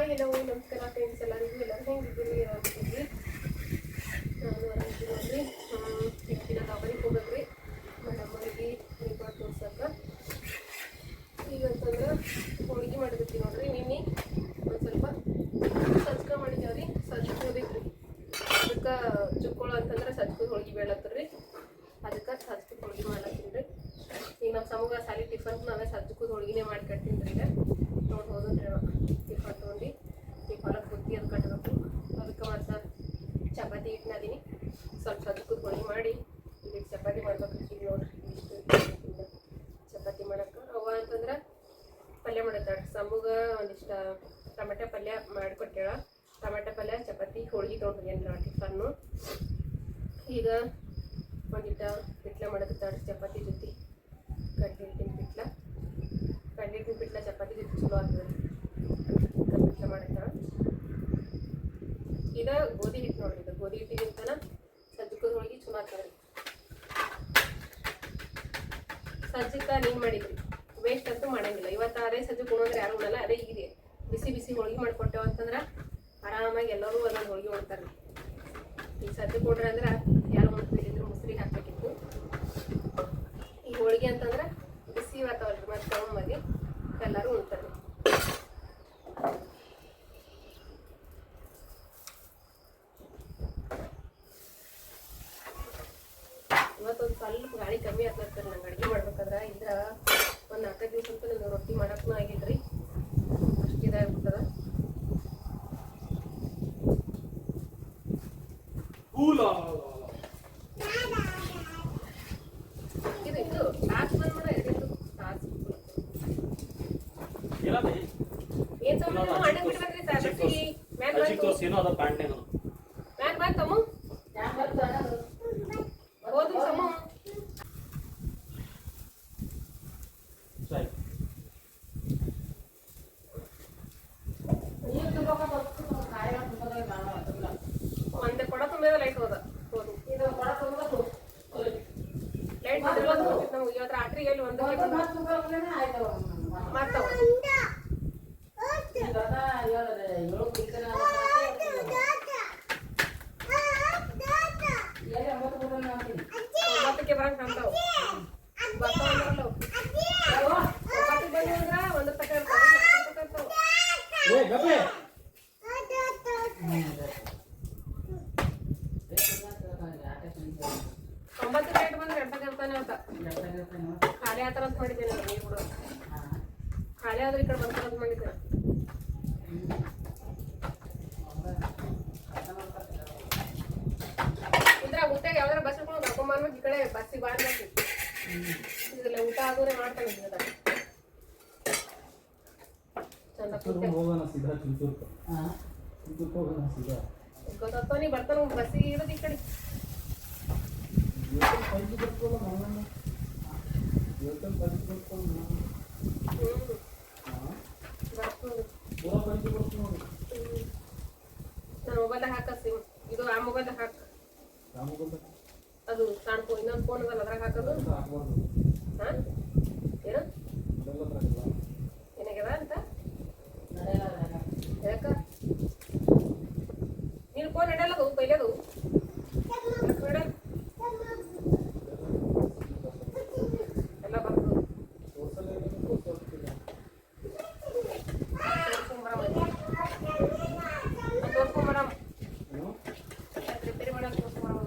Hi hello ನಮಸ್ಕಾರ friends, ಎಲ್ಲರಿಗೂ ಹೆಂಗಿದ್ದೀರಿ? ಆರಾಮಿದ್ದೀರಿ? ನಾನು ಆರಾಮಿದ್ದೀನಿ ನೋಡ್ರಿ. ಇವತ್ತಿನ ದಾವರಿಗೆ ಹೋಗ್ಬೇಕ್ರಿ ನಮ್ಮನೆಗೆ ರಿಪೋರ್ಟ್ ತೋರ್ಸಕ್ಕೆ. ಈಗಂತಂದ್ರೆ ಹೋಳಿಗೆ ಮಾಡಿರ್ತೀವಿ ನೋಡ್ರಿ. ನಿನ್ನೆ ಒಂದು ಸ್ವಲ್ಪ ಸಜ್ಕ ಮಾಡಿದ್ದೇವ್ರಿ. ಸಜ್ಕ ಹೋದಿದ್ರಿ, ಅದಕ್ಕೆ ಚುಕ್ಕೋಳು ಅಂತಂದ್ರೆ ಸಜ್ಕದ ಹೋಳಿಗೆ ಬೇಳತ್ತರಿ. ಅದಕ್ಕೆ ಸಜ್ಕದ ಹೋಳಿಗೆ ಮಾಡ್ಲತ್ತೀನಿ ರೀ. ಈಗ ನಮ್ಮ ಸಮೂಹ ಸಾಲಿ ಟಿಫನ್ ನಾವೇ ಸಜ್ಕದ ಹೋಳಿಗೆನೇ ಮಾಡಿ ಕಟ್ತೀನಿ ರೀ. ಈಗ ನೋಡಿ ಹೋದ್ರಿ ಟಿಫನ್ ತೊಗೊಂಡು ಟಿಫಾಲಕ್ಕೆ ಬುತ್ತಿ ಅದು ಕಟ್ಟಬೇಕು. ಅದಕ್ಕೆ ಮತ್ತು ಚಪಾತಿ ಇಟ್ಟಿನದೀನಿ. ಸ್ವಲ್ಪ ಸಜ್ಕದ ಹೋಳಿಗೆ ಮಾಡಿ ಈಗ ಚಪಾತಿ ಮಾಡ್ಬೇಕು. ಈಗ ನೋಡ್ರಿ ಇಷ್ಟು ಚಪಾತಿ ಮಾಡಕ್ಕೆ ಅವ ಅಂತಂದ್ರೆ ಪಲ್ಯ ಮಾಡಿದ್ದಾಳೆ ಸಮೂಗ. ಒಂದಿಷ್ಟು ಟೊಮೆಟೊ ಪಲ್ಯ ಮಾಡಿಕೊಟ್ಟೇಳ. ಟೊಮೆಟೊ ಪಲ್ಯ ಚಪಾತಿ ಹೋಳಿಗೆ ತೊಗೊಂಡ್ರಿ ಏನ್ರ ಟಿಫನ್ನು. ಈಗ ಒಂದಿಟ್ಟು ಪಿಟ್ಲ ಮಾಡಕತ್ತಾಳೆ ಚಪಾತಿ ಜೊತೆ. ಕಡ್ಲಿಟ್ಟಿನ ಪಿಟ್ಲ ಚಪಾತಿ ಜೊತೆ ಚಲೋ ಆಗ್ತದೆ. ಪಿಟ್ಲ ಮಾಡತ್ತಾಳೆ. ಇದು ಗೋಧಿ ಹಿಟ್ಟು ನೋಡ್ರಿ. ಇದು ಗೋಧಿ ಹಿಟ್ಟಿಗಿಂತನ ಸಜ್ಜಕದ ಹೋಳಿಗೆ ಚಲೋ ಆಗ್ತದೆ. ಸಜ್ಜಕ ನೀನು ಮಾಡಿದ್ರಿ ವೇಸ್ಟ್ ಅಂತೂ ಮಾಡಂಗಿಲ್ಲ. ಇವತ್ತು ಅದೇ ಸಜ್ಜಕ್ಕೆ ಉಣೋದ್ರೆ ಯಾರು ಉಣಲ್ಲ. ಅದೇ ಈಗ ಬಿಸಿ ಬಿಸಿ ಹೋಳಿಗೆ ಮಾಡಿಕೊಟ್ಟೆವು ಅಂತಂದ್ರೆ ಆರಾಮಾಗಿ ಎಲ್ಲರೂ ಒಂದೊಂದು ಹೋಳಿಗೆ ಉಣ್ತಾರೆ. ಈಗ ಸಜ್ಜಕ್ಕೆ ಕೊಡ್ರಿ ಅಂದ್ರೆ ಯಾರು ಉಣ್ತಿದ್ರು ಮುಸ್ರಿ ಹಾಕ್ಬೇಕಿತ್ತು. ಈ ಹೋಳಿಗೆ ಅಂತಂದ್ರೆ ಬಿಸಿ ಇವತ್ತವಲ್ರಿ ಮತ್ತು ತಗೊಂಬದಿ ಎಲ್ಲರೂ ಉಣ್ತಾರೆ. ಇವತ್ತೊಂದು ಸ್ವಲ್ಪ ಗಾಳಿ ಕಮ್ಮಿ ಆಗ್ಲತ್ತಾರೆ ನಂಗೆ ಅಡುಗೆ ಮಾಡ್ಬೇಕಾದ್ರೆ. ಇದ್ರ ಒಂದು 4 ದಿವಸ ಅಂತ ನನಗೆ ರೊಟ್ಟಿ ಮಾಡೋಕ್ಕೂ ಆಗಿಲ್ರಿ. ಅಷ್ಟು ಇದಾಗ್ಬಿಟ್ಟದ. ಇದು ಟಾಸ್ ಬಂದ್ ಮಾಡ ಟಾಸ್ ಏನ್ ಸಂಬಂಧ ಅಣ್ಣ ಬಿಡ್ಬೇಕ್ರಿ ಸಾಕಿ ಮ್ಯಾನ್ ಬಂತಮ್ಮ ಹೋದ್ರು ಸಮ ಒಂದೇ ಕೊಡ ತುಂಬಿದ ಲೈಟ್ ಹೋದ ಲೈಟ್ ನಮ್ಗೆ ಇವತ್ತು ರಾತ್ರಿಗೆ ಎಲ್ಲಿ ಒಂದು ಮಾಡ್ತಾವ. ಒಂಬತ್ತಕ್ಕೆ ಬರಂಗ್ ಕಾಣ್ತಾವ. ಬರ್ತಾವ 9ಕ್ಕೆ ಬಂದ್ರೆ 1 ತಕ್ಕ ಇರ್ತಾವ. 9ಕ್ಕೆ ಲೇಟ್ ಬಂದ್ರೆ 2 ಇರ್ತಾನೆ ಅಂತ ಖಾಲಿ ಆತರ ಅಂತ ಮಾಡಿದ್ದೇನೆ. ನೀರು ಕೂಡ ಖಾಲಿ ಆದ್ರೆ ಈ ಕಡೆ ಬರ್ತಾರ ಅಂತ ಮಾಡಿದ್ದೇನೆ. ಇದ್ರ ಊಟಾಗ ಯಾವ್ದಾರ ಬಸ್ ಹಿಡ್ಕೊಂಡು ಕರ್ಕೊಂಬಂದ್ಬಿಟ್ಟು ಈ ಕಡೆ ಬಸ್ಸಿಗೆ ಬಾಳ್ಬೇಕು. ಇದ್ರಲ್ಲ ಊಟ ಆಗೋರೆ ಮಾಡ್ತಾನೆ ಗೊತ್ತಾಗ್ತಾನೆ ಬರ್ತಾನ ಬಸ್ಸಿಗೆ ಇರೋದು ಈ ಕಡೆ. ನಾನು ಮೊಬೈಲ್ದಾಗ ಹಾಕಿ ಇದು ಆ ಮೊಬೈಲ್ದಾಗ ಹಾಕ. ಅದು ಸಣ್ಣ ಫೋನ್ ಇನ್ನೊಂದು ಫೋನ್ ಅದಲ್ಲ ಅದ್ರಾಗ ಹಾಕೋದು. ಹಾಂ ಏನು ಏನಾಗ್ಯದ ಅಂತ ಯಾಕ ನೀನು ಫೋನ್ ನಡೆಯಲ್ಲದು ಪೈಲದು ಎಲ್ಲ ಬರ್ತದೆ. ತೋರ್ಸ್ಕೊಂಬರಮ್ಮ ರಿಪೇರಿ ಮಾಡೋದು ತೋರ್ಸ್ಕೊಂಬರಮ್ಮ.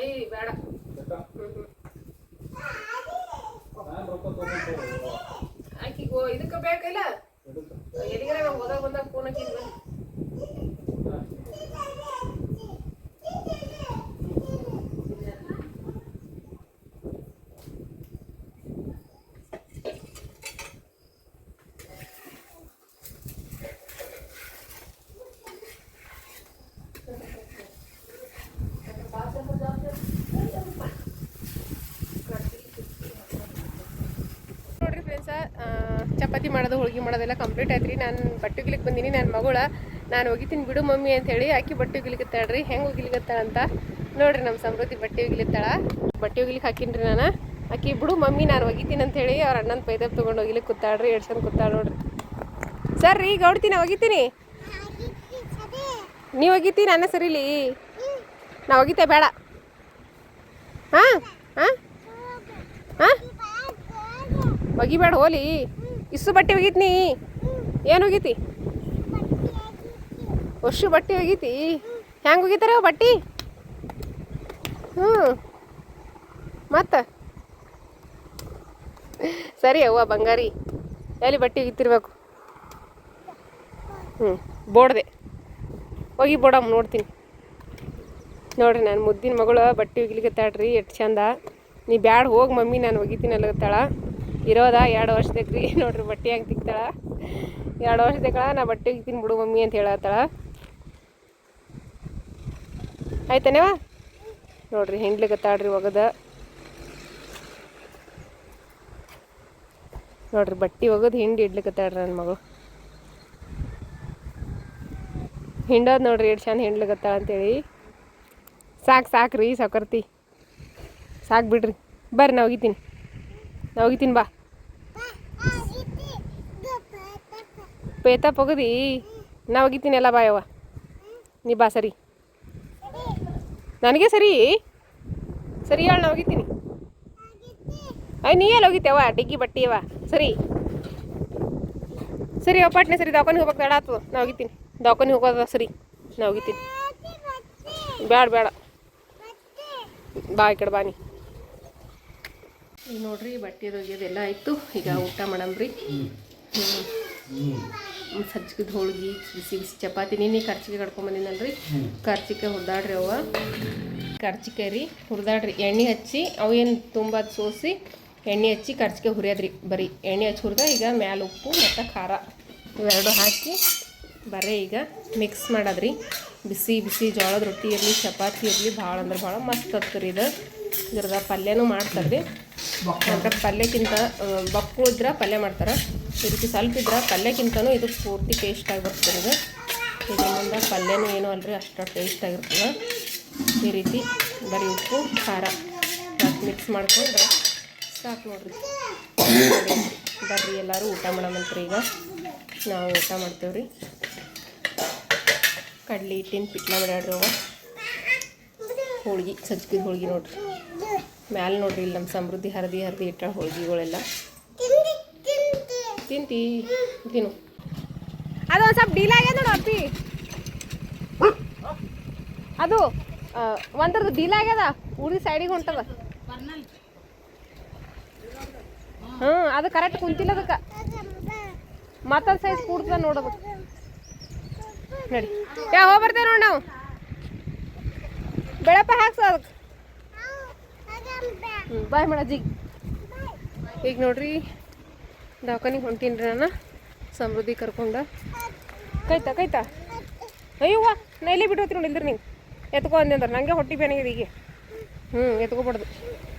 ಐ ಬೇಡ. ಆಕಿಗೋ ಇದಕ್ಕೆ ಬೇಕಿಲ್ಲ ಎಲ್ಲಿಗಾರ ನಾವು ಹೋದಾಗ ಬಂದಾಗ ಫೋನ್ ಹಾಕಿದ್ವಿ. ನೋಡ್ರಿ ಫ್ರೆಂಡ್ಸ, ಚಪಾತಿ ಮಾಡೋದು ಹೋಳಿಗೆ ಮಾಡೋದೆಲ್ಲ ಕಂಪ್ಲೀಟ್ ಆಯ್ತು ರೀ. ನಾನು ಬಟ್ಟೆ ಒಗಿಲಿಕ್ಕೆ ಬಂದೀನಿ. ನನ್ನ ಮಗಳ ನಾನು ಒಗಿತೀನಿ ಬಿಡು ಮಮ್ಮಿ ಅಂಥೇಳಿ ಆಕಿ ಬಟ್ಟೆ ಒಗಿಲಿಕತ್ತಾಳ್ರಿ. ಹೆಂಗೆ ಒಗಿಲಿಕತ್ತಾಳ ಅಂತ ನೋಡ್ರಿ. ನಮ್ಮ ಸಮೃದ್ಧಿ ಬಟ್ಟೆ ಒಗಿಲಿತ್ತಾಳ. ಬಟ್ಟೆ ಒಗಿಲಿಕ್ಕೆ ಹಾಕಿನ್ರಿ ನಾನು. ಆಕಿ ಬಿಡು ಮಮ್ಮಿ ನಾನು ಒಗಿತೀನಿ ಅಂತೇಳಿ ಅವ್ರ ಅಣ್ಣನ ಪೈದಪ್ ತೊಗೊಂಡು ಹೋಗಿಲಿ ಕೂತಾಳ್ರಿ ಎಡ್ಸನ್ ಕೂತಾಳ ನೋಡ್ರಿ. ಸರ್ ರೀ ಗೌಡ್ತೀನಿ ಒಗಿತೀನಿ, ನೀವು ಒಗಿತೀನಿ ನನ್ನ ಸರಿಲಿ ನಾ ಒಗಿತೆ ಬೇಡ. ಹಾಂ ಹಾಂ ಹಾಂ ಒಗಿಬೇಡ ಹೋಲಿ. ಇಷ್ಟು ಬಟ್ಟೆ ಒಗಿತೀನಿ. ಏನು ಒಗಿತಿ? ಅಷ್ಟು ಬಟ್ಟೆ ಒಗಿತಿ? ಹೆಂಗೆ ಒಗಿತಾರೆ ಅವು ಬಟ್ಟೆ? ಹ್ಞೂ ಮತ್ತೆ ಸರಿ ಅವ್ವ ಬಂಗಾರಿ ಎಲ್ಲಿ ಬಟ್ಟೆ ಒಗಿತಿರ್ಬೇಕು. ಬೋಡ್ದೆ ಹೋಗಿ ಬೋಡಮ್ಮ ನೋಡ್ತೀನಿ. ನೋಡ್ರಿ ನಾನು ಮುದ್ದಿನ ಮಗಳು ಬಟ್ಟೆ ಒಗಿಲಿಕತ್ತಾಳ್ರಿ ಎಷ್ಟು ಚಂದ. ನೀ ಬ್ಯಾಡ ಹೋಗಿ ಮಮ್ಮಿ ನಾನು ಒಗಿತೀನಿ ಅಲ್ಲಗತ್ತಾಳ. ಇರೋದ 2 ವರ್ಷದಕ್ರಿ ನೋಡ್ರಿ ಬಟ್ಟೆ ಹೆಂಗೆ ತಿಕ್ತಾಳ. 2 ವರ್ಷದಕ್ಕ ನಾ ಬಟ್ಟೆ ಒಗಿತೀನಿ ಬಿಡು ಮಮ್ಮಿ ಅಂತ ಹೇಳತ್ತಾಳ. ಆಯ್ತಾನೇವ ನೋಡ್ರಿ ಹೆಂಗ್ಲಿಕತ್ತಾಳ್ರಿ ಒಗದ. ನೋಡ್ರಿ ಬಟ್ಟೆ ಒಗದು ಹಿಂಡಿ ಇಡ್ಲಿಕತ್ತಾಳ್ರಿ ನನ್ನ ಮಗಳು. ಹಿಂಡೋದು ನೋಡ್ರಿ ಎಷ್ಟು ಚಂದ ಹಿಂಡ್ಲಿಕತ್ತಾಳ ಅಂತೇಳಿ. ಸಾಕ್ರಿ ಸಾಕರ್ತಿ ಸಾಕು ಬಿಡ್ರಿ. ಬರ್ರಿ ನಾ ಒಗಿತೀನಿ ಬಾ. ಪೇತಪ್ ಒಗದಿ ನಾ ಒಗಿತೀನಿ ಎಲ್ಲ ಬಾಯವ್ವ. ನೀ ಬಾ ಸರಿ ನನಗೆ ಸರಿ ಹೇಳಿ ನಾ ಒಗಿತೀನಿ. ನೀ ಎಲ್ಲ ಹೋಗಿತ್ತೇವ ಡಿಗ್ಗಿ ಬಟ್ಟಿಯವ ಸರಿ ಒಪ್ಪಾಟ್ನೆ ಸರಿ ದವಾಖಾನೆ ಹೋಗ್ಬೇಕು ಬೇಡ ಆತು ನಾ ಒಗಿತೀನಿ. ದವಾಖಾನೆ ಹೋಗೋದ ಸರಿ ನಾ ಒಗಿತೀನಿ. ಬೇಡ ಬಾ ಈ ಕಡೆ ಬಾನಿ. ಈಗ ನೋಡ್ರಿ ಬಟ್ಟೆ ಒಗೆಯೋದೆಲ್ಲ ಆಯಿತು. ಈಗ ಊಟ ಮಾಡಮ್ರಿ. ಸಜ್ಜಿಗೆ ಹೋಳ್ಗಿ ಬಿಸಿ ಚಪಾತಿ ನಿನ್ನೆ ಕರ್ಚಿಗೆ ಕಡ್ಕೊಂಬಂದಿನಲ್ರಿ. ಕರ್ಚಿಕಾಯಿ ಹುರಿದಾಡ್ರಿ ಅವ ಕರ್ಚಿಕಾಯಿ ರೀ ಹುರಿದಾಡ್ರಿ. ಎಣ್ಣೆ ಹಚ್ಚಿ ಅವೇನು ತುಂಬ ಸೋಸಿ ಎಣ್ಣೆ ಹಚ್ಚಿ ಕರ್ಚಿಕಾಯಿ ಹುರಿಯೋದ್ರಿ. ಬರೀ ಎಣ್ಣೆ ಹಚ್ಚಿ ಹುರಿದ ಈಗ ಮ್ಯಾಲೆ ಉಪ್ಪು ಮತ್ತು ಖಾರ ಇವೆರಡು ಹಾಕಿ ಬರೀ ಈಗ ಮಿಕ್ಸ್ ಮಾಡೋದ್ರಿ. ಬಿಸಿ ಜೋಳದ ರೊಟ್ಟಿ ಇರಲಿ ಚಪಾತಿ ಇರಲಿ ಭಾಳ ಅಂದ್ರೆ ಭಾಳ ಮಸ್ತ್ ಆಗ್ತದೆ ಇದು. ಇದ್ರದ ಪಲ್ಯನೂ ಮಾಡ್ತಾರೆ ರೀ. ಯಾಕಂದ್ರೆ ಪಲ್ಯಕ್ಕಿಂತ ಬಕ್ಕು ಇದ್ರೆ ಪಲ್ಯ ಮಾಡ್ತಾರೆ. ಈ ರೀತಿ ಸ್ವಲ್ಪ ಇದ್ರೆ ಪಲ್ಯಕ್ಕಿಂತನೂ ಇದು ಪೂರ್ತಿ ಟೇಸ್ಟಾಗಿ ಬರ್ತದೆ. ಇದು ಇದ್ರ ಮುಂದೆ ಪಲ್ಯನೂ ಏನೂ ಅಲ್ರಿ ಅಷ್ಟು ಟೇಸ್ಟಾಗಿರ್ತದೆ. ಈ ರೀತಿ ಬರೀ ಉಪ್ಪು ಖಾರ ಹಾಕಿ ಮಿಕ್ಸ್ ಮಾಡ್ಕೊಂಡ್ರೆ ಸಾಕು ನೋಡ್ರಿ. ಬರ್ರಿ ಎಲ್ಲರೂ ಊಟ ಮಾಡಮಂತ್ರಿ. ಈಗ ನಾವು ಊಟ ಮಾಡ್ತೇವ್ರಿ. ಕಡ್ಲಿ ಹಿಟ್ಟಿನ ಪಿಟ್ಲ ಮಾಡ್ಯಾಡ್ರಿ ಅವ ಹೋಳ್ಗೆ ಸಜ್ಜಿಗೆ ಹೋಳ್ಗೆ ನೋಡ್ರಿ. ಮ್ಯಾಲೆ ನೋಡ್ರಿ ಇಲ್ಲಿ ನಮ್ಮ ಸಮೃದ್ಧಿ ಹರಿದಿ ಇಟ್ಟ ಹೋಳ್ಗೆಗಳೆಲ್ಲ ತಿನ್ನು. ಅದು ಒಂದು ಸ್ವಲ್ಪ ಡೀಲ್ ಆಗ್ಯದ ನೋಡು ಅಪ್ಪಿ. ಅದು ಒಂದ್ರದ್ದು ಡೀಲ್ ಆಗ್ಯದ ಉಳಿ ಸೈಡಿಗೆ ಹೊಂಟದ. ಅದು ಕರೆಕ್ಟ್ ಕುಂತಿಲ್ಲ ಅದಕ್ಕೆ ಮತ್ತೊಂದು ಸೈಜ್ ಕೂಡ್ತದ ನೋಡೋದು ನೋಡಿ. ಹೋಗ್ಬರ್ತೇವೆ ನೋಡಿ ನಾವು. ಬೆಳಪ್ಪ ಹಾಕ್ಸ ಅದಕ್ಕೆ ಬಾಯ್ ಮಾಡಜ್ಜಿಗೆ. ಈಗ ನೋಡ್ರಿ ದವಾಖಾನಿಗೆ ಹೊಂಟೀನಿ ರೀ ನಾನು ಸಮೃದ್ಧಿ ಕರ್ಕೊಂಡು. ಕೈತಾ ಅಯ್ಯವ್ವ ನಾ ಇಲ್ಲೇ ಬಿಟ್ಟು ಹೋಗ್ತೀನಿ ನೋಡಿ. ಇಲ್ದ್ರಿ ನೀವು ಎತ್ಕೊ ಅಂದೆ ಅಂದ್ರೆ ನನಗೆ ಹೊಟ್ಟೆ ಬೇನಾಗಿದೆ ಈಗ. ಎತ್ಕೊಬಾರ್ದು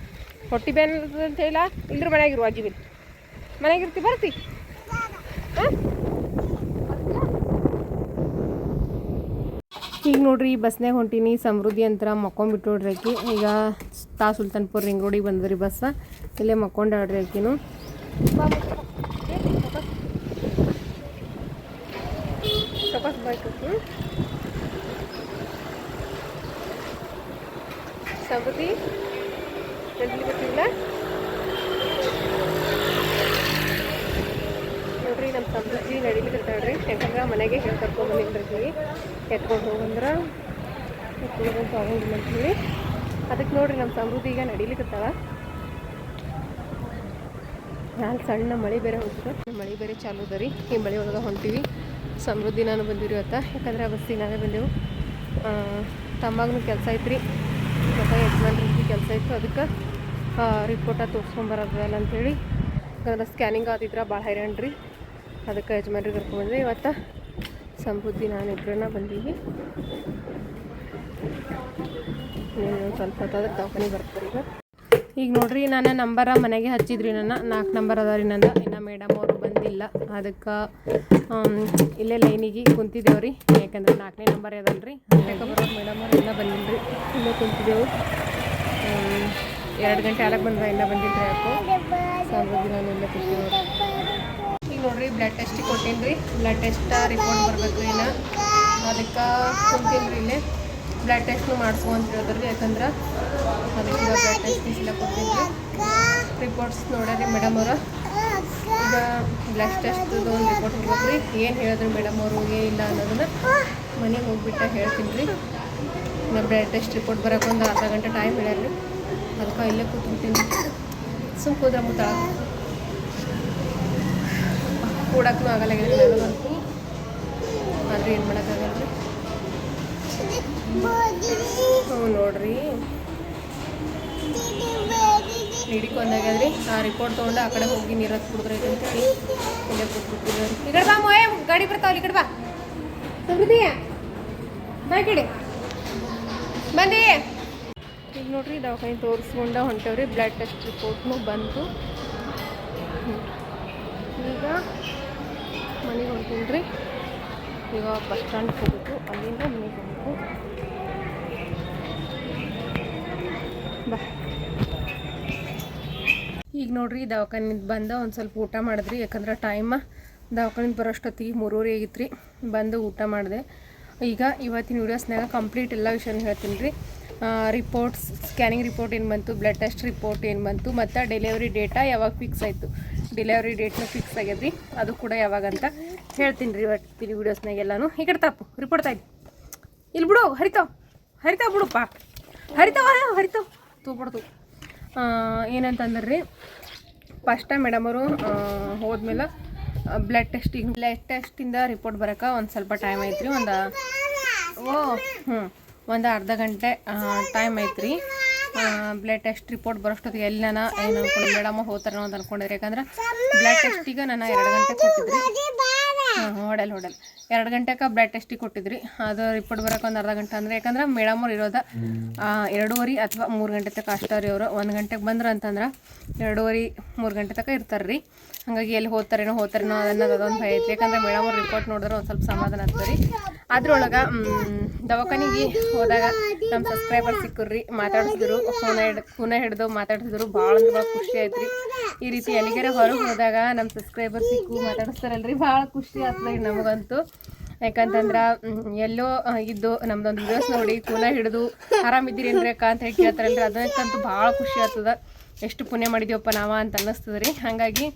ಹೊಟ್ಟೆ ಬೇನ್ ಅಂತ ಹೇಳಿಲ್ಲ. ಇಲ್ದ್ರ ಮನೆಯಾಗಿರುವ ಅಜ್ಜಿ ಬಿಲ್ ಮನೆಯಾಗಿರ್ತಿ ಬರ್ತಿ. ಈಗ ನೋಡ್ರಿ ಬಸ್ನಾಗ ಹೊಂಟೀನಿ. ಸಮೃದ್ಧಿ ಅಂತ ಮಕ್ಕೊಂಡ್ಬಿಟ್ಟು ನೋಡ್ರಿ ಆಕಿ. ಈಗ ಸುಲ್ತಾನ್ಪುರ್ ರಿಂಗ್ ರೋಡಿಗೆ ಬಂದ್ರಿ ಬಸ್. ಇಲ್ಲೇ ಮಕ್ಕೊಂಡಾಡ್ರಿ ಆಕಿನು. ಸಮೃದ್ಧಿ ಗೊತ್ತಿಲ್ಲ ನೋಡ್ರಿ. ನಮ್ಮ ಸಮೃದ್ಧಿ ನಡಿಲಿಕತ್ತಾಳ್ರಿ. ಯಾಕಂದ್ರೆ ಮನೆಗೆ ಹೇಳಿ ಕರ್ಕೊಂಡ್ಬಂದಿಲ್ರಿ. ಎತ್ಕೊಂಡು ಹೋಗಂದ್ರೆ ಎತ್ಕೊಂಡಂತ ಆಗೋದಿಲ್ಲ ಅಂತೇಳಿ ಅದಕ್ಕೆ ನೋಡ್ರಿ ನಮ್ಮ ಸಮೃದ್ಧಿ ಈಗ ನಡಿಲಿಕತ್ತಾಳ. ನಾಳೆ ಸಣ್ಣ ಮಳೆ ಬೇರೆ ಹೋಗ್ತದೆ. ಮಳೆ ಬೇರೆ ಚಾಲು ಅದ ರೀ. ಈ ಮಳೆ ಒಳಗೆ ಹೊಂಟೀವಿ. ಸಮೃದ್ಧಿ ನಾನು ಬಂದಿರಿ ಇವತ್ತ. ಯಾಕಂದ್ರೆ ಆ ಬಸ್ಸಿಗೆ ನಾವೇ ಬಂದೆವು. ತಮ್ಮಾಗೂ ಕೆಲಸ ಐತ್ರಿ ಮತ್ತು ಯಜಮಾನ್ರಿಗೆ ಕೆಲಸ ಇತ್ತು. ಅದಕ್ಕೆ ರಿಪೋರ್ಟ ತೋರಿಸ್ಕೊಂಬರೋದಲ್ಲ ಅಂಥೇಳಿ. ಯಾಕಂದ್ರೆ ಸ್ಕ್ಯಾನಿಂಗ್ ಆದಿದ್ರೆ ಭಾಳ ಹೈರಾಣ ರೀ. ಅದಕ್ಕೆ ಯಜಮಾನ್ರಿಗೆ ಕರ್ಕೊಂಡ್ಬಂದ್ರೆ ಇವತ್ತು ಸಮೃದ್ಧಿ ನಾನು ಇಬ್ಬರನ್ನ ಬಂದೀವಿ. ನೀನು ಸ್ವಲ್ಪ ಹೊತ್ತಾದ್ರೆ ದವಾಖಾನೆ ಬರ್ತಾರೆ. ಈಗ ನೋಡ್ರಿ ನನ್ನ ನಂಬರ ಮನೆಗೆ ಹಚ್ಚಿದ್ರಿ. ನನ್ನ 4 ನಂಬರ್ ಅದ ರೀ ನಂದು. ಇನ್ನು ಮೇಡಮ್ ಅವರು ಬಂದಿಲ್ಲ. ಅದಕ್ಕೆ ಇಲ್ಲೇ ಲೈನಿಗೆ ಕುಂತಿದ್ದೇವ್ರಿ. ಯಾಕಂದ್ರೆ 4ನೇ ನಂಬರ್ ಅದಲ್ರಿ. ಅದಕ್ಕೆ ಬರೋದು ಮೇಡಮ್ ಅವ್ರು ಇನ್ನೂ ಬಂದಿಲ್ಲ ರೀ. ಇಲ್ಲೇ ಕುಂತಿದ್ದೆವು. 2 ಗಂಟೆ ಆಲಕ್ಕೆ ಬಂದ್ರೆ ಇನ್ನೂ ಬಂದಿಲ್ಲ ಯಾಕೋ ಸಮೃದ್ಧಿ ನಾನು ಇಲ್ಲ ಖುಷಿ ನೋಡಿ. ಈಗ ನೋಡ್ರಿ ಬ್ಲಡ್ ಟೆಸ್ಟಿಗೆ ಕೊಟ್ಟೀನಿ ರೀ. ಬ್ಲಡ್ ಟೆಸ್ಟ್ ರಿಪೋರ್ಟ್ ಬರಬೇಕು ಇನ್ನು, ಅದಕ್ಕೆ ಕುಂತೀನಿ ರೀ ಇಲ್ಲೇ. ಬ್ಲಡ್ ಟೆಸ್ಟ್ನು ಮಾಡಿಸ್ಕೊ ಅಂತ ಹೇಳಿದ್ರಿ, ಯಾಕಂದ್ರೆ ಅದಕ್ಕೆ ಈಗ ಬ್ಲಡ್ ಟೆಸ್ಟ್ ಫೀಸೆಲ್ಲ ಕೊಡ್ತೀನಿ ರೀ. ರಿಪೋರ್ಟ್ಸ್ ನೋಡ್ರಿ ಮೇಡಮ್ ಅವರು. ಈಗ ಬ್ಲಡ್ ಟೆಸ್ಟ್ದು ಒಂದು ರಿಪೋರ್ಟ್ ಹೋಗ್ಬೇಕು ರೀ. ಏನು ಹೇಳಿದ್ರು ಮೇಡಮ್ ಅವರು ಏನಿಲ್ಲ ಅನ್ನೋದನ್ನು ಮನೆಗೆ ಹೋಗ್ಬಿಟ್ಟು ಹೇಳ್ತೀನಿ ರೀ. ಇನ್ನು ಬ್ಲಡ್ ಟೆಸ್ಟ್ ರಿಪೋರ್ಟ್ ಬರೋಕೆ ಒಂದು ಅರ್ಧ ಗಂಟೆ ಟೈಮ್ ಹೇಳ್ಯಾರ, ಅದಕ್ಕೆ ಇಲ್ಲೇ ಕೂತ್ಬಿಡ್ತೀನಿ. ಸುಮ್ಮ ಕೂದ್ರೆ ಮುತ್ತ ಕೂಡಕ್ಕೂ ಆಗಲ್ಲ ನನಗಂತೂ, ಆದರೂ ಏನು ಮಾಡೋಕ್ಕಾಗಲ್ಲ ರೀ. ಹ್ಞೂ ನೋಡ್ರಿ ಹಿಡಿಕೆ ಒಂದಾಗ್ಯದ್ರಿ. ಆ ರಿಪೋರ್ಟ್ ತೊಗೊಂಡು ಆ ಕಡೆ ಹೋಗಿ ನೀರು ಹತ್ತು ಕುಡಿದ್ರೈತೆ ಅಂತೇಳಿ ಇಲ್ಲೇ ಕೂತ್ಬಿಟ್ಟಿದ್ದಾರೆ. ಈ ಕಡೆ ಬಾ ಮೋಯ, ಗಾಡಿ ಬರ್ತಾವಲ್ಲ ಈ ಕಡೆ ಬಾ. ಸಮೃದ್ಧಿ ಬಾ ಕಡೆ ಬಂದಿ. ಈಗ ನೋಡ್ರಿ ದವಾಖಾನೆ ತೋರಿಸ್ಕೊಂಡು ಹೊಂಟೇವ್ರಿ. ಬ್ಲಡ್ ಟೆಸ್ಟ್ ರಿಪೋರ್ಟ್ನು ಬಂತು. ಈಗ ಮನೆಗೆ ಹೊಂಟೀನಿ ರೀ. ಈಗ ಬಸ್ ಸ್ಟ್ಯಾಂಡ್ ಹೋಗ್ಬೇಕು, ಅಲ್ಲಿಂದ ಮನೆಗೆ ಹೋಗ್ಬೇಕು. ಬಾ. ಈಗ ನೋಡ್ರಿ ದವಾಖಾನಿಂದ ಬಂದ ಒಂದು ಸ್ವಲ್ಪ ಊಟ ಮಾಡಿದ್ರಿ, ಯಾಕಂದ್ರೆ ಟೈಮ್ ದವಾಖಾನಿಂದ ಬರೋಷ್ಟೊತ್ತಿಗೆ 3:30 ಆಗಿತ್ತು ರೀ. ಬಂದು ಊಟ ಮಾಡಿದೆ. ಈಗ ಇವತ್ತಿನ ವೀಡಿಯೋಸ್ನಾಗ ಕಂಪ್ಲೀಟ್ ಎಲ್ಲ ವಿಷಯನ ಹೇಳ್ತೀನಿ ರೀ. ರಿಪೋರ್ಟ್ಸ್, ಸ್ಕ್ಯಾನಿಂಗ್ ರಿಪೋರ್ಟ್ ಏನು ಬಂತು, ಬ್ಲಡ್ ಟೆಸ್ಟ್ ರಿಪೋರ್ಟ್ ಏನು ಬಂತು, ಮತ್ತು ಡೆಲಿವರಿ ಡೇಟಾ ಯಾವಾಗ ಫಿಕ್ಸ್ ಆಯಿತು, ಡೆಲಿವರಿ ಡೇಟ್ನ ಫಿಕ್ಸ್ ಆಗ್ಯದ್ರಿ, ಅದು ಕೂಡ ಯಾವಾಗಂತ ಹೇಳ್ತೀನಿ ರೀ ಇವತ್ತಿನ ವೀಡಿಯೋಸ್ನಾಗ ಎಲ್ಲನೂ. ಈ ಕಡೆ ತಾಪು ರಿಪೋರ್ಟ್ ತಾಯಿ ಇಲ್ಲಿ ಬಿಡು, ಹರಿತಾವ್ ಬಿಡುಪ್ಪ, ಹರಿತಾವ್ ತೂಬಿಡ್ತು. ಏನಂತಂದ್ರೆ ರೀ, ಫಸ್ಟ್ ಟೈಮ್ ಮೇಡಮ್ ಅವರು ಹೋದ್ಮೇಲೆ ಬ್ಲಡ್ ಟೆಸ್ಟಿಂದ ರಿಪೋರ್ಟ್ ಬರೋಕೆ ಒಂದು ಸ್ವಲ್ಪ ಟೈಮ್ ಐತ್ರಿ. ಒಂದು ಅರ್ಧ ಗಂಟೆ ಟೈಮ್ ಐತ್ರಿ. ಬ್ಲಡ್ ಟೆಸ್ಟ್ ರಿಪೋರ್ಟ್ ಬರೋಷ್ಟೊತ್ತಿಗೆ ಎಲ್ಲನ ಏನು ಅನ್ಕೊಂಡು ಮೇಡಮ್ ಹೋಗ್ತಾರೆ ಅಂತ ಅನ್ಕೊಂಡಿದ್ರಿ, ಯಾಕಂದ್ರೆ ಬ್ಲಡ್ ಟೆಸ್ಟಿಗೆ ನಾನು 2 ಗಂಟೆ ಕೊಟ್ಟಿದ್ರಿ. ಹೊಡಲ್ 2 ಗಂಟೆಗೆ ಬ್ಲಡ್ ಟೆಸ್ಟಿಗೆ ಕೊಟ್ಟಿದ್ರಿ. ಅದು ರಿಪೋರ್ಟ್ ಬರೋಕೆ ಒಂದು ಅರ್ಧ ಗಂಟೆ ಅಂದರೆ, ಯಾಕಂದ್ರೆ ಮೇಡಮ್ ಅವ್ರು ಇರೋದ 2:30 ಅಥವಾ 3 ಗಂಟೆ ತನಕ ಅಷ್ಟೇ ರೀ. ಅವರು 1 ಗಂಟೆಗೆ ಬಂದ್ರೆ ಅಂತಂದ್ರೆ 2:30, 3 ಗಂಟೆ ತನಕ ಇರ್ತಾರೆ ರೀ. ಹಾಗಾಗಿ ಎಲ್ಲಿ ಹೋಗ್ತಾರೇನೋ ಅದೊಂದು ಭಯ ಐತಿ. ಯಾಕಂದ್ರೆ ಮೇಡಮ್ ಅವ್ರು ರಿಪೋರ್ಟ್ ನೋಡಿದ್ರೆ ಒಂದು ಸ್ವಲ್ಪ ಸಮಾಧಾನ ಆಗ್ತದೆ ರೀ. ಅದ್ರೊಳಗೆ ದವಾಖಾನಿಗೆ ಹೋದಾಗ ನಮ್ಮ ಸಬ್ಸ್ಕ್ರೈಬರ್ ಸಿಕ್ಕರ್ರಿ, ಮಾತಾಡಿಸಿದ್ರು, ಫೋನ ಹಿಡಿದು ಮಾತಾಡಿಸಿದ್ರು. ಭಾಳ ಅಂದ್ರೆ ಭಾಳ ಖುಷಿ ಆಯ್ತು ರೀ. ಈ ರೀತಿ ಎಲ್ಲಿಗಾರ ಹೊರಗೆ ಹೋದಾಗ ನಮ್ಮ ಸಬ್ಸ್ಕ್ರೈಬರ್ ಸಿಕ್ಕು ಮಾತಾಡಿಸ್ತಾರಲ್ರಿ, ಭಾಳ ಖುಷಿ ಆಗ್ತದೆ ರೀ ನಮಗಂತೂ. ಯಾಕಂತಂದ್ರೆ ಎಲ್ಲೋ ಇದ್ದು ನಮ್ದೊಂದು ವಿಡಿಯೋಸ್ ನೋಡಿ ಫೋನ ಹಿಡಿದು ಆರಾಮಿದ್ದೀರೇನ್ರಿ ಅಕ್ಕ ಅಂತ ಹೇಳಿ ಕೇಳ್ತಾರಲ್ರಿ, ಅದಕ್ಕಂತೂ ಭಾಳ ಖುಷಿ ಆಗ್ತದೆ. ಎಷ್ಟು ಪುಣ್ಯ ಮಾಡಿದೀವಪ್ಪ ನಾವು ಅಂತ ಅನ್ನಿಸ್ತದೆ ರೀ. ಹಾಗಾಗಿ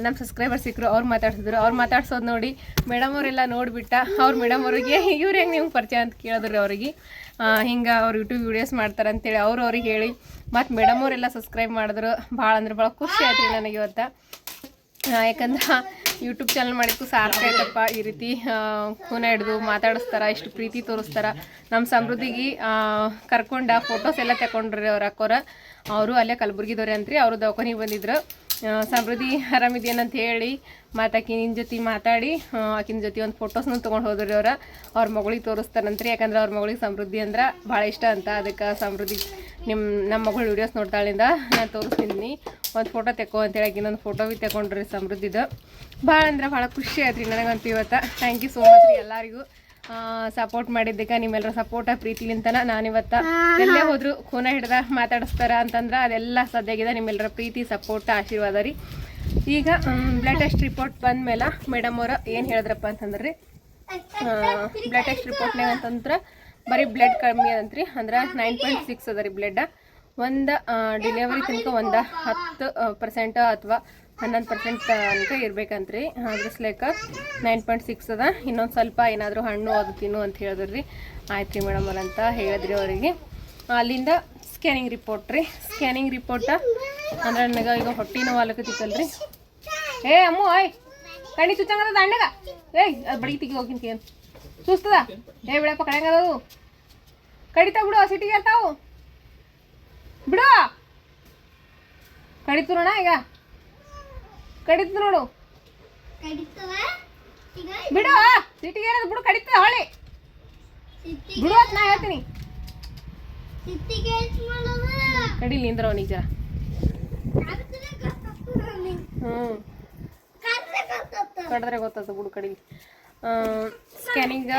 ನಮ್ಮ ಸಬ್ಸ್ಕ್ರೈಬರ್ ಸಿಕ್ಕರು, ಅವ್ರು ಮಾತಾಡ್ಸಿದ್ರು. ಅವ್ರು ಮಾತಾಡ್ಸೋದು ನೋಡಿ ಮೇಡಮ್ ಅವರೆಲ್ಲ ನೋಡಿಬಿಟ್ಟ. ಮೇಡಮ್ ಅವ್ರಿಗೆ ಇವ್ರು ಹೆಂಗೆ ನಿಮ್ಗೆ ಪರಿಚಯ ಅಂತ ಕೇಳಿದ್ರು ರೀ. ಅವ್ರಿಗೆ ಹಿಂಗೆ ಅವ್ರು ಯೂಟ್ಯೂಬ್ ವೀಡಿಯೋಸ್ ಮಾಡ್ತಾರೆ ಅಂತೇಳಿ ಅವ್ರಿಗೆ ಹೇಳಿ ಮತ್ತು ಮೇಡಮ್ ಅವರೆಲ್ಲ ಸಬ್ಸ್ಕ್ರೈಬ್ ಮಾಡಿದ್ರು. ಭಾಳ ಅಂದ್ರೆ ಭಾಳ ಖುಷಿ ಆಯ್ತು ರೀ ನನಗೆ ಇವತ್ತು. ಯಾಕಂದ್ರೆ ಯೂಟ್ಯೂಬ್ ಚಾನಲ್ ಮಾಡಿದ್ದು ಸಾರ್ಥಕ ಆಯ್ತಪ್ಪ. ಈ ರೀತಿ ಫೋನ ಹಿಡಿದು ಮಾತಾಡಿಸ್ತಾರೆ, ಇಷ್ಟು ಪ್ರೀತಿ ತೋರಿಸ್ತಾರೆ. ನಮ್ಮ ಸಮೃದ್ಧಿಗೆ ಕರ್ಕೊಂಡು ಫೋಟೋಸ್ ಎಲ್ಲ ತಗೊಂಡ್ರಿ ಅವ್ರ ಅಕ್ಕೋರ. ಅವರು ಅಲ್ಲೇ ಕಲಬುರ್ಗಿದವ್ರೆ ಅಂತ್ರಿ. ಅವರು ದವಾಖಾನಿಗೆ ಬಂದಿದ್ರು. ಸಮೃದ್ಧಿ ಆರಾಮಿದೇನಂತ ಹೇಳಿ ಆಕಿನ ಜೊತೆ ಮಾತಾಡಿ ಆಕಿನ ಜೊತೆ ಒಂದು ಫೋಟೋಸ್ನು ತೊಗೊಂಡು ಹೋದ್ರಿ. ಅವ್ರ ಮಗಳಿಗೆ ತೋರಿಸ್ತಾರಂತ್ರಿ. ಯಾಕಂದ್ರೆ ಅವ್ರ ಮಗಳಿಗೆ ಸಮೃದ್ಧಿ ಅಂದ್ರೆ ಭಾಳ ಇಷ್ಟ ಅಂತ. ಅದಕ್ಕೆ ಸಮೃದ್ಧಿ ನಮ್ಮ ಮಗಳು ವೀಡಿಯೋಸ್ ನೋಡ್ತಾಳಿಂದ ನಾನು ತೋರಿಸ್ತೀನಿ, ಒಂದು ಫೋಟೋ ತೆಕ್ಕೋ ಅಂತೇಳಿ ಇನ್ನೊಂದು ಫೋಟೋ ಭೀ ತಗೊಂಡ್ರಿ ಸಮೃದ್ಧಿದು. ಭಾಳ ಅಂದ್ರೆ ಭಾಳ ಖುಷಿ ಆಯ್ತು ರೀ ನನಗಂತೂ ಇವತ್ತು. ಥ್ಯಾಂಕ್ ಯು ಸೋ ಮಚ್ ರೀ ಎಲ್ಲರಿಗೂ ಸಪೋರ್ಟ್ ಮಾಡಿದ್ದಕ್ಕೆ. ನಿಮ್ಮೆಲ್ಲರ ಸಪೋರ್ಟ ಪ್ರೀತಿಲಿಂತನ ನಾನಿವತ್ತು ಎಲ್ಲೇ ಹೋದ್ರು ಖೂನ ಹಿಡ್ದ ಮಾತಾಡಿಸ್ತಾರ ಅಂತಂದ್ರೆ ಅದೆಲ್ಲ ಸದ್ಯಾಗಿದೆ ನಿಮ್ಮೆಲ್ಲರ ಪ್ರೀತಿ, ಸಪೋರ್ಟ್, ಆಶೀರ್ವಾದ ರೀ. ಈಗ ಬ್ಲಡ್ ಟೆಸ್ಟ್ ರಿಪೋರ್ಟ್ ಬಂದಮೇಲೆ ಮೇಡಮ್ ಅವರು ಏನು ಹೇಳಿದ್ರಪ್ಪ ಅಂತಂದ್ರೆ ರೀ, ಬ್ಲಡ್ ಟೆಸ್ಟ್ ರಿಪೋರ್ಟ್ನಾಗ ಅಂತಂದ್ರೆ ಬರೀ ಬ್ಲಡ್ ಕಮ್ಮಿ ಅದಂತ್ರಿ. ಅಂದ್ರೆ 9.6 ಅದ ರೀ ಬ್ಲಡ್. ಒಂದು ಡೆಲಿವರಿ ತನಕ ಒಂದು 10% ಅಥವಾ 11% ತನಕ ಇರ್ಬೇಕಂತ್ರಿ. ಅದ್ರ ಲೆಕ್ಕ 9.6 ಅದ. ಇನ್ನೊಂದು ಸ್ವಲ್ಪ ಏನಾದರೂ ಹಣ್ಣು ಅದು ತಿನ್ನು ಅಂತ ಹೇಳಿದ್ರಿ ರೀ. ಆಯ್ತು ರೀ ಮೇಡಮ್ ಅವ್ರು ಅಂತ ಹೇಳಿದ್ರಿ ಅವರಿಗೆ. ಅಲ್ಲಿಂದ ಸ್ಕ್ಯಾನಿಂಗ್ ರಿಪೋರ್ಟ್ ರೀ. ಸ್ಕ್ಯಾನಿಂಗ್ ರಿಪೋರ್ಟ ಅಂದ್ರೆ ನನಗೆ ಈಗ ಹೊಟ್ಟೆ ನೋವು ಆಲಕತ್ತಿತ್ತಲ್ರಿ. ಅಮ್ಮು ಕಣ್ಣಿ ಚುಚ್ಚಂಗದ ದಂಡಗ ಅದು ಬಡಿ ತೆಗಿ ಹೋಗಿಂತ ಏನು ಸುಸ್ತದ ಬಿಡಪ್ಪ ಕಡೆಂಗದದು ಕಡಿತಾವ ಬಿಡು. ಸಿಟಿಗೆ ಇರ್ತಾವು ಬಿಡು. ಕಡಿತು ನೋಡ, ಈಗ ಕಡಿತು ನೋಡು ಬಿಡು. ಸಿಟಿಗೆ ಇರೋದು ಬಿಡು, ಕಡಿತದ ಹೊಳಿ ಬಿಡು ಅಂತ ನಾ ಹೇಳ್ತೀನಿ. ಕಡಿಲಿ ನಿಂದ್ರ ಅವನಿಗೆ ಜರ. ಕಡಿದ್ರೆ ಗೊತ್ತಾಯ್ತು ಬಿಡು ಕಡಿಲಿ. ಸ್ಕ್ಯಾನಿಂಗ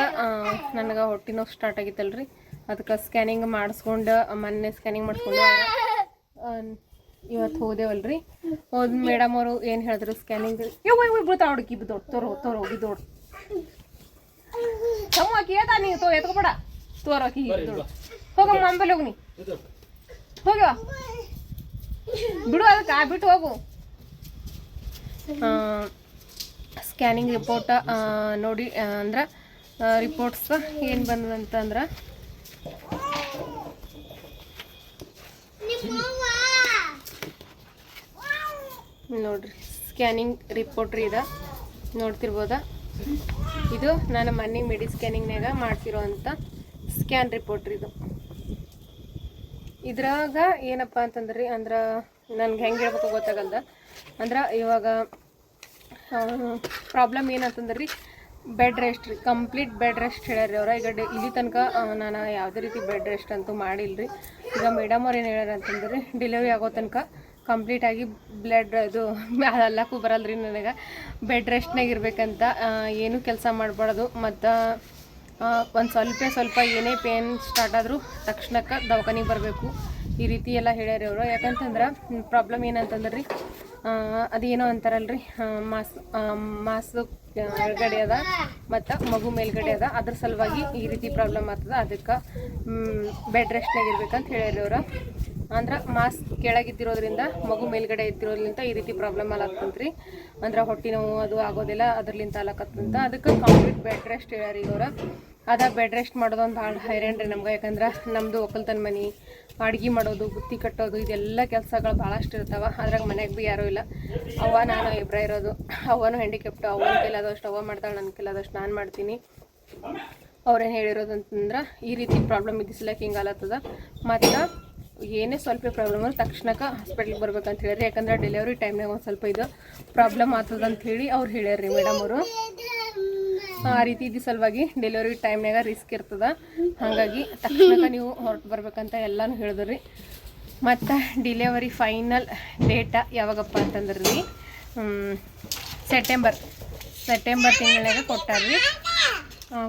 ನನಗೆ ಹೊಟ್ಟೆ ನೋವು ಸ್ಟಾರ್ಟ್ ಆಗಿತ್ತಲ್ರಿ. ಅದಕ್ಕೆ ಸ್ಕ್ಯಾನಿಂಗ್ ಮಾಡಿಸ್ಕೊಂಡು ಮೊನ್ನೆ ಸ್ಕ್ಯಾನಿಂಗ್ ಮಾಡಿಸ್ಕೊಂಡು ಇವತ್ತು ಹೋದೇವಲ್ರಿ. ಹೋದ ಮೇಡಮ್ ಅವರು ಏನು ಹೇಳಿದ್ರು ಸ್ಕ್ಯಾನಿಂಗ್ ಬೀಳ್ತಾವ ಹುಡುಕಿ ಬಿದ್ದೋಡು ತೋರೋ ಬಿದ್ದೋಡು ತಮ್ಮ ಕೇಳ್ತಾ ನೀ ಎತ್ಕೊಬೇಡ ತೋರೋಕಿ ಹೋಗಮ್ಮ ಅಂಬಲ್ಲಿ ಹೋಗಿ ನೀ ಹೋಗ್ಯವ ಬಿಡು ಅದಕ್ಕೆ ಬಿಟ್ಟು ಹೋಗು. ಸ್ಕ್ಯಾನಿಂಗ್ ರಿಪೋರ್ಟ್ ನೋಡಿ ಅಂದ್ರೆ ರಿಪೋರ್ಟ್ಸ್ ಏನು ಬಂದಂತಂದ್ರೆ ನೋಡ್ರಿ ಸ್ಕ್ಯಾನಿಂಗ್ ರಿಪೋರ್ಟ್ ರೀ ಇದು ನೋಡ್ತಿರ್ಬೋದ. ಇದು ನಾನು ಮೊನ್ನೆ ಮೆಡಿ ಸ್ಕ್ಯಾನಿಂಗ್ನಾಗ ಮಾಡ್ತಿರೋ ಅಂಥ ಸ್ಕ್ಯಾನ್ ರಿಪೋರ್ಟ್ ರೀ ಇದು. ಇದ್ರಾಗ ಏನಪ್ಪ ಅಂತಂದ್ರಿ ಅಂದ್ರೆ ನನ್ಗೆ ಹೆಂಗೆ ಹೇಳ್ಬೇಕು ಗೊತ್ತಾಗಲ್ದ. ಅಂದ್ರೆ ಇವಾಗ ಪ್ರಾಬ್ಲಮ್ ಏನಂತಂದ್ರಿ ಬೆಡ್ ರೆಸ್ಟ್ ರೀ, ಕಂಪ್ಲೀಟ್ ಬೆಡ್ ರೆಸ್ಟ್ ಹೇಳ್ಯಾರ ಅವ್ರ. ಈಗ ಇಲ್ಲಿ ತನಕ ನಾನು ಯಾವುದೇ ರೀತಿ ಬೆಡ್ ರೆಸ್ಟ್ ಅಂತೂ ಮಾಡಿಲ್ಲ ರೀ. ಈಗ ಮೇಡಮ್ ಅವ್ರು ಏನು ಹೇಳ್ಯಾರ ಅಂತಂದ್ರಿ ಡೆಲಿವರಿ ಆಗೋ ತನಕ ಕಂಪ್ಲೀಟಾಗಿ ಬ್ಲಡ್ ಇದು ಅದೆಲ್ಲಕ್ಕೂ ಬರಲ್ರಿ ನನಗೆ ಬೆಡ್ ರೆಸ್ಟ್ನಾಗ ಇರ್ಬೇಕಂತ, ಏನೂ ಕೆಲಸ ಮಾಡಬಾರ್ದು. ಮತ್ತು ಒಂದು ಸ್ವಲ್ಪ ಏನೇ ಪೇನ್ ಸ್ಟಾರ್ಟ್ ಆದರೂ ತಕ್ಷಣಕ್ಕೆ ದವಾಖಾನಿಗೆ ಬರಬೇಕು ಈ ರೀತಿ ಎಲ್ಲ ಹೇಳ್ಯಾರ ಅವರು. ಯಾಕಂತಂದ್ರೆ ಪ್ರಾಬ್ಲಮ್ ಏನಂತಂದ್ರೆ ರೀ ಅದೇನೋ ಅಂತಾರಲ್ರಿ ಮಾಸು ಮೇಲ್ಗಡೆ ಅದ ಮತ್ತು ಮಗು ಮೇಲ್ಗಡೆ ಅದ, ಅದ್ರ ಸಲುವಾಗಿ ಈ ರೀತಿ ಪ್ರಾಬ್ಲಮ್ ಆಗ್ತದೆ. ಅದಕ್ಕೆ ಬೆಡ್ ರೆಸ್ಟ್ನಾಗ ಇರ್ಬೇಕಂತ ಹೇಳ್ಯಾರ ಅವರು. ಅಂದ್ರೆ ಮಾಸ್ ಕೆಳಗಿದ್ದಿರೋದ್ರಿಂದ ಮಗು ಮೇಲ್ಗಡೆ ಇದ್ದಿರೋದ್ರಿಂದ ಈ ರೀತಿ ಪ್ರಾಬ್ಲಮ್ ಆಗತ್ತಂತ್ರಿ. ಅಂದ್ರೆ ಹೊಟ್ಟೆ ನೋವು ಅದು ಆಗೋದಿಲ್ಲ ಅದರ್ಲಿಂತ ಆಗತ್ತಂತ. ಅದಕ್ಕೆ ಕಂಪ್ಲೀಟ್ ಬೆಡ್ ರೆಸ್ಟ್ ಹೇಳ್ಯಾರ ಈಗ ಅವ್ರ. ಅದ ಬೆಡ್ ರೆಸ್ಟ್ ಮಾಡೋದೊಂದು ಭಾಳ ಹೈರಾಣ ರೀ ನಮ್ಗೆ. ಯಾಕಂದ್ರೆ ನಮ್ಮದು ಒಕ್ಕಲ್ತನ ಮನೆ, ಅಡುಗೆ ಮಾಡೋದು, ಬುತ್ತಿ ಕಟ್ಟೋದು ಇದೆಲ್ಲ ಕೆಲಸಗಳು ಭಾಳಷ್ಟು ಇರ್ತಾವೆ. ಅದ್ರಾಗ ಮನೆಗೆ ಭೀ ಯಾರೂ ಇಲ್ಲ, ಅವ್ವ ನಾನು ಇಬ್ಬರೇ ಇರೋದು. ಅವ್ವನೂ ಹ್ಯಾಂಡಿಕ್ಯಾಪ್ಟು, ಅವ್ವನ ಕೈಲಾದಷ್ಟು ಅವ್ವ ಮಾಡ್ತಾಳೆ, ನನ್ನ ಕೈಲಾದಷ್ಟು ನಾನು ಮಾಡ್ತೀನಿ. ಅವ್ರೇನು ಹೇಳಿರೋದು ಅಂತಂದ್ರೆ ಈ ರೀತಿ ಪ್ರಾಬ್ಲಮ್ ಇದ್ದಿಸ್ಲಕ್ಕೆ ಹಿಂಗೆ ಆಲತ್ತದ. ಮತ್ತು ಏನೇ ಸ್ವಲ್ಪ ಪ್ರಾಬ್ಲಮ್ ಅಂದ್ರೆ ತಕ್ಷಣಕ್ಕೆ ಹಾಸ್ಪಿಟ್ಲಿಗೆ ಬರ್ಬೇಕಂತ ಹೇಳ್ರಿ. ಯಾಕಂದ್ರೆ ಡೆಲಿವರಿ ಟೈಮ್ನಾಗ ಒಂದು ಸ್ವಲ್ಪ ಇದು ಪ್ರಾಬ್ಲಮ್ ಆಗ್ತದೆ ಅಂತ ಹೇಳಿ ಅವ್ರು ಹೇಳ್ಯಾರ್ರಿ ಮೇಡಮ್ ಅವರು. ಆ ರೀತಿ ಇದ್ದ ಸಲುವಾಗಿ ಡೆಲಿವರಿ ಟೈಮ್ನಾಗ ರಿಸ್ಕ್ ಇರ್ತದೆ, ಹಾಗಾಗಿ ತಕ್ಷಣಕ್ಕೆ ನೀವು ಹೊರಟು ಬರ್ಬೇಕಂತ ಎಲ್ಲನೂ ಹೇಳಿದ್ರಿ. ಮತ್ತು ಡಿಲಿವರಿ ಫೈನಲ್ ಡೇಟ ಯಾವಾಗಪ್ಪ ಅಂತಂದ್ರೆ ರೀ ಸೆಪ್ಟೆಂಬರ್ ತಿಂಗಳಾಗ ಕೊಟ್ಟಾರ್ರಿ.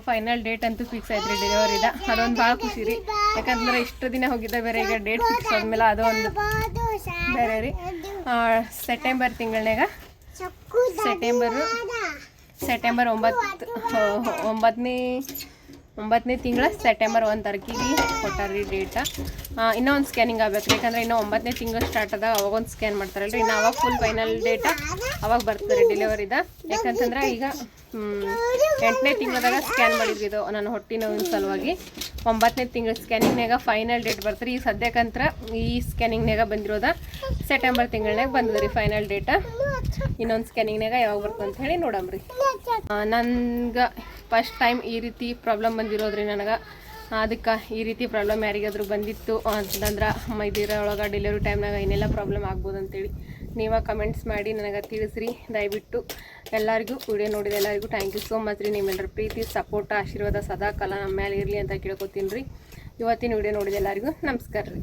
ಫೈನಲ್ ಡೇಟ್ ಅಂತೂ ಫಿಕ್ಸ್ ಆಯ್ತು ರೀ ಡೆಲಿವರಿದ. ಅದೊಂದು ಭಾಳ ಖುಷಿ ರೀ. ಯಾಕಂದ್ರೆ ಇಷ್ಟು ದಿನ ಹೋಗಿದ್ದ ಬೇರೆ, ಈಗ ಡೇಟ್ ಫಿಕ್ಸ್ ಆದ್ಮೇಲೆ ಅದೊಂದು ಬೇರೆ ರೀ. ಸೆಪ್ಟೆಂಬರ್ ತಿಂಗಳಾಗ ಸೆಪ್ಟೆಂಬರ್ 9ನೇ ತಿಂಗಳ ಸೆಪ್ಟೆಂಬರ್ 1 ತಾರೀಕಿಗೆ ಕೊಟ್ಟಾರ್ರಿ ಡೇಟ. ಇನ್ನೂ ಒಂದು ಸ್ಕ್ಯಾನಿಂಗ್ ಆಗ್ಬೇಕು ರೀ. ಯಾಕಂದ್ರೆ ಇನ್ನೂ 9ನೇ ತಿಂಗಳು ಸ್ಟಾರ್ಟ್ ಅದ, ಅವಾಗೊಂದು ಸ್ಕ್ಯಾನ್ ಮಾಡ್ತಾರಲ್ರಿ. ಇನ್ನು ಅವಾಗ ಫುಲ್ ಫೈನಲ್ ಡೇಟ ಅವಾಗ ಬರ್ತದೆ ಡೆಲಿವರಿದ. ಯಾಕಂತಂದ್ರೆ ಈಗ 8ನೇ ತಿಂಗಳದಾಗ ಸ್ಕ್ಯಾನ್ ಮಾಡಿದ್ವಿ ಇದು ನಾನು ಹೊಟ್ಟೆ ನೋವಿನ ಸಲುವಾಗಿ. 9ನೇ ತಿಂಗಳ ಸ್ಕ್ಯಾನಿಂಗ್ನಾಗ ಫೈನಲ್ ಡೇಟ್ ಬರ್ತಾರೆ. ಈಗ ಸದ್ಯಕ್ಕಂತ್ರ ಈ ಸ್ಕ್ಯಾನಿಂಗ್ನಾಗ ಬಂದಿರೋದ ಸೆಪ್ಟೆಂಬರ್ ತಿಂಗಳಾಗ ಬಂದದ ರೀ ಫೈನಲ್ ಡೇಟ. ಇನ್ನೊಂದು ಸ್ಕ್ಯಾನಿಂಗ್ನಾಗ ಯಾವಾಗ ಬರ್ತದೆ ಅಂತ ಹೇಳಿ ನೋಡಮ್ರಿ. ನನ್ಗೆ ಫಸ್ಟ್ ಟೈಮ್ ಈ ರೀತಿ ಪ್ರಾಬ್ಲಮ್ ಬಂದಿರೋದ್ರಿ ನನಗೆ. ಅದಕ್ಕೆ ಈ ರೀತಿ ಪ್ರಾಬ್ಲಮ್ ಯಾರಿಗಾದ್ರೂ ಬಂದಿತ್ತು ಅಂತಂದ್ರೆ ಇದರೊಳಗೆ ಡೆಲಿವರಿ ಟೈಮ್ನಾಗ ಏನೆಲ್ಲ ಪ್ರಾಬ್ಲಮ್ ಆಗ್ಬೋದು ಅಂತೇಳಿ ನೀವು ಕಮೆಂಟ್ಸ್ ಮಾಡಿ ನನಗೆ ತಿಳಿಸ್ರಿ ದಯವಿಟ್ಟು. ಎಲ್ಲರಿಗೂ ವಿಡಿಯೋ ನೋಡಿದ ಎಲ್ಲರಿಗೂ ಥ್ಯಾಂಕ್ ಯು ಸೋ ಮಚ್ ರೀ. ನಿಮ್ಮೆಲ್ಲರ ಪ್ರೀತಿ ಸಪೋರ್ಟ್ ಆಶೀರ್ವಾದ ಸದಾ ಕಾಲ ನಮ್ಮ ಮೇಲೆ ಇರಲಿ ಅಂತ ಕೇಳ್ಕೊತೀನಿ ರೀ. ಇವತ್ತಿನ ವಿಡಿಯೋ ನೋಡಿದ ಎಲ್ಲರಿಗೂ ನಮಸ್ಕಾರ ರೀ.